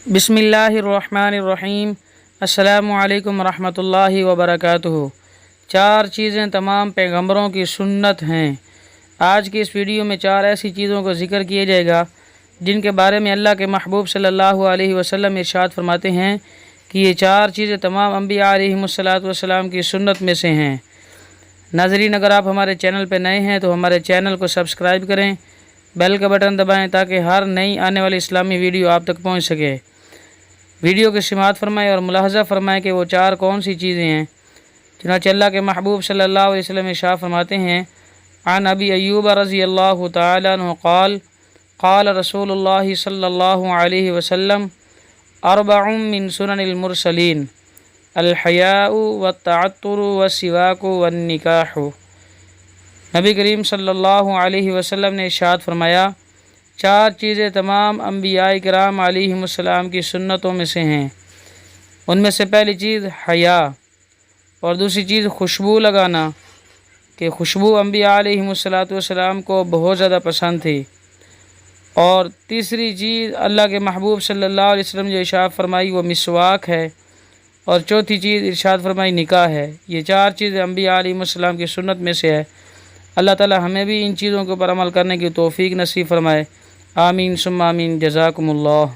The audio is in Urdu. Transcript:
بسم اللہ الرحمن الرحیم۔ السلام علیکم ورحمۃ اللہ وبرکاتہ۔ 4 چیزیں تمام پیغمبروں کی سنت ہیں۔ آج کی اس ویڈیو میں 4 ایسی چیزوں کا ذکر کیا جائے گا جن کے بارے میں اللہ کے محبوب صلی اللہ علیہ وسلم ارشاد فرماتے ہیں کہ یہ 4 چیزیں تمام انبیاء علیہم السلام کی سنت میں سے ہیں۔ ناظرین، اگر آپ ہمارے چینل پہ نئے ہیں تو ہمارے چینل کو سبسکرائب کریں، بیل کا بٹن دبائیں تاکہ ہر نئی آنے والی اسلامی ویڈیو آپ تک پہنچ سکے۔ ویڈیو کی سماعت فرمائیں اور ملاحظہ فرمائیں کہ وہ 4 کون سی چیزیں ہیں۔ چنانچہ اللہ کے محبوب صلی اللہ علیہ وسلم ارشاد فرماتے ہیں، عن ابی ایوب رضی اللہ تعالی عنہ قال قال رسول اللہ صلی اللہ علیہ وسلم 4 من سنن المرسلین الحیاء والتعطر والسواک والنکاح۔ نبی کریم صلی اللہ علیہ وسلم نے ارشاد فرمایا، 4 چیزیں تمام انبیاء کرام علیہم السلام کی سنتوں میں سے ہیں۔ ان میں سے پہلی چیز حیا، اور دوسری چیز خوشبو لگانا، کہ خوشبو انبیاء علیہم السلام کو بہت زیادہ پسند تھی۔ اور تیسری چیز اللہ کے محبوب صلی اللہ علیہ وسلم جو ارشاد فرمائی وہ مسواک ہے، اور چوتھی چیز ارشاد فرمائی نکاح ہے۔ یہ 4 چیزیں انبیاء علیہم السلام کی سنت میں سے ہے۔ اللہ تعالی ہمیں بھی ان چیزوں کے اوپر عمل کرنے کی توفیق نصیب فرمائے۔ آمین ثم آمین۔ جزاکم اللہ۔